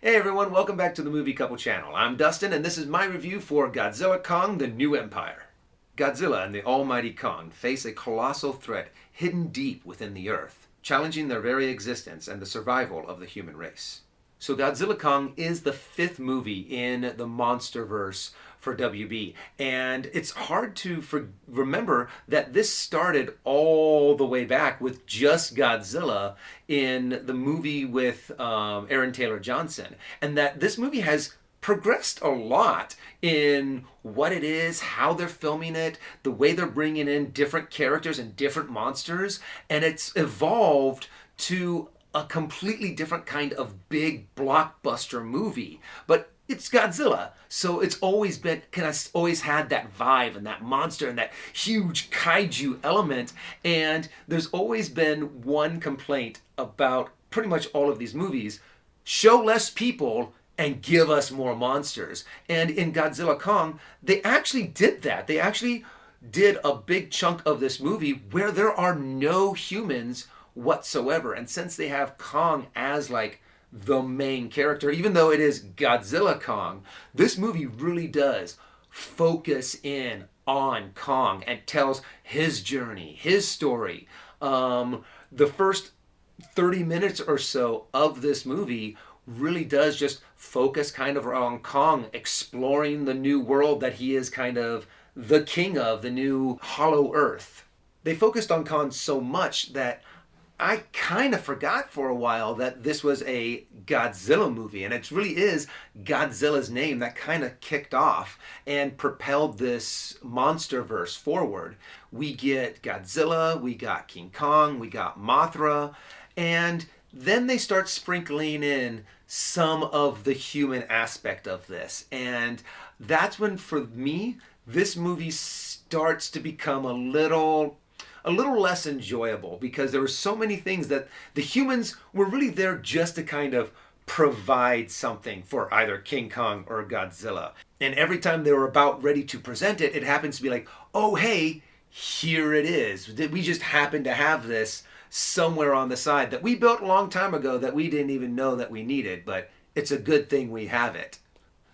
Hey everyone, welcome back to the Movie Couple channel. I'm Dustin and this is my review for Godzilla Kong: The New Empire. Godzilla and the almighty Kong face a colossal threat hidden deep within the earth, challenging their very existence and the survival of the human race. So Godzilla Kong is the fifth movie in the Monsterverse for WB, and it's hard to remember that this started all the way back with just Godzilla in the movie with Aaron Taylor Johnson, and that this movie has progressed a lot in what it is, how they're filming it, the way they're bringing in different characters and different monsters, and it's evolved to a completely different kind of big blockbuster movie. But it's Godzilla, so it's always been always had that vibe and that monster and that huge kaiju element. And there's always been one complaint about pretty much all of these movies: show less people and give us more monsters. And in Godzilla Kong, they actually did that. They actually did a big chunk of this movie where there are no humans whatsoever. And since they have Kong as like the main character, even though it is Godzilla Kong, this movie really does focus in on Kong and tells his journey, his story. The first 30 minutes or so of this movie really does just focus kind of on Kong exploring the new world that he is kind of the king of, the new Hollow Earth. They focused on Kong so much that I kind of forgot for a while that this was a Godzilla movie, and it really is Godzilla's name that kind of kicked off and propelled this Monsterverse forward. We get Godzilla, we got King Kong, we got Mothra, and then they start sprinkling in some of the human aspect of this. And that's when, for me, this movie starts to become a little less enjoyable, because there were so many things that the humans were really there just to kind of provide something for either King Kong or Godzilla. And every time they were about ready to present it, it happens to be like, oh hey, here it is. We just happen to have this somewhere on the side that we built a long time ago that we didn't even know that we needed, but it's a good thing we have it.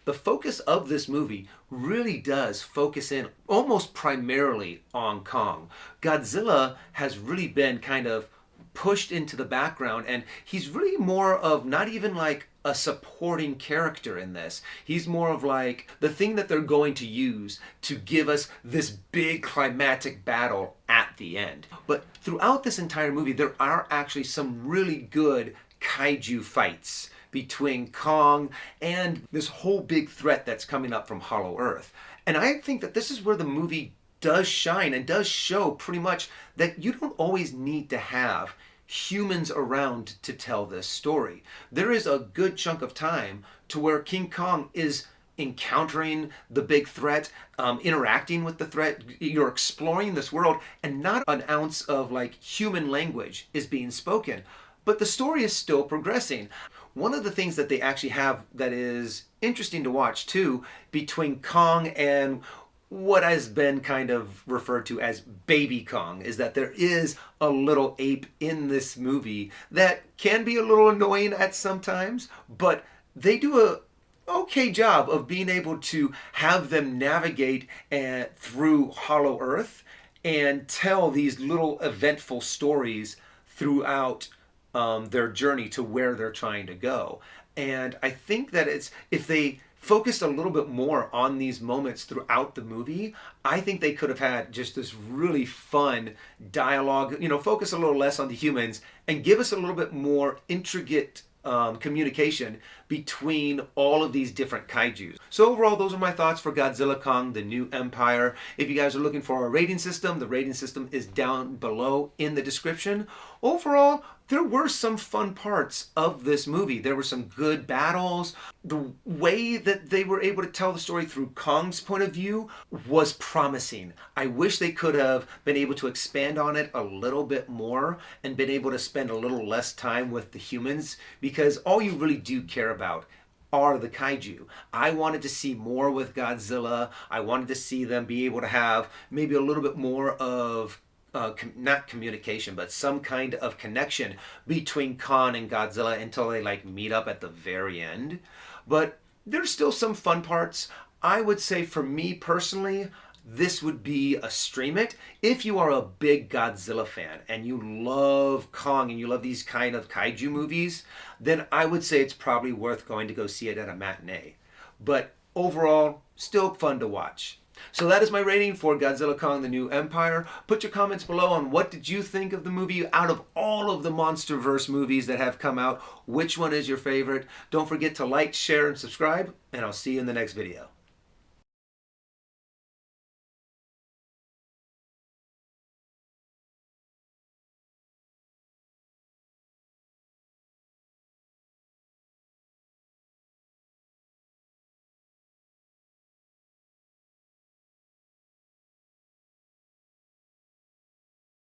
The focus of this movie really does focus in almost primarily on Kong. Godzilla has really been kind of pushed into the background, and he's really more of not even like a supporting character in this. He's more of like the thing that they're going to use to give us this big climatic battle at the end. But throughout this entire movie, there are actually some really good kaiju fights between Kong and this whole big threat that's coming up from Hollow Earth. And I think that this is where the movie does shine and does show pretty much that you don't always need to have humans around to tell this story. There is a good chunk of time to where King Kong is encountering the big threat, interacting with the threat. You're exploring this world, and not an ounce of like human language is being spoken. But the story is still progressing. One of the things that they actually have that is interesting to watch too, between Kong and what has been kind of referred to as Baby Kong, is that there is a little ape in this movie that can be a little annoying at sometimes, but they do a okay job of being able to have them navigate through Hollow Earth and tell these little eventful stories throughout their journey to where they're trying to go. And I think that if they focused a little bit more on these moments throughout the movie, I think they could have had just this really fun dialogue, focus a little less on the humans and give us a little bit more intricate communication between all of these different kaijus. So overall, those are my thoughts for Godzilla Kong: The New Empire. If you guys are looking for a rating system, the rating system is down below in the description. Overall, there were some fun parts of this movie. There were some good battles. The way that they were able to tell the story through Kong's point of view was promising. I wish they could have been able to expand on it a little bit more and been able to spend a little less time with the humans, because all you really do care about are the kaiju. I wanted to see more with Godzilla. I wanted to see them be able to have maybe a little bit more of not communication, but some kind of connection between Kong and Godzilla until they like meet up at the very end. But there's still some fun parts. I would say for me personally, this would be a stream it. If you are a big Godzilla fan and you love Kong and you love these kind of kaiju movies, then I would say it's probably worth going to go see it at a matinee. But overall, still fun to watch. So that is my rating for Godzilla Kong the New Empire. Put your comments below on what did you think of the movie. Out of all of the Monsterverse movies that have come out, which one is your favorite? Don't forget to like, share, and subscribe, and I'll see you in the next video.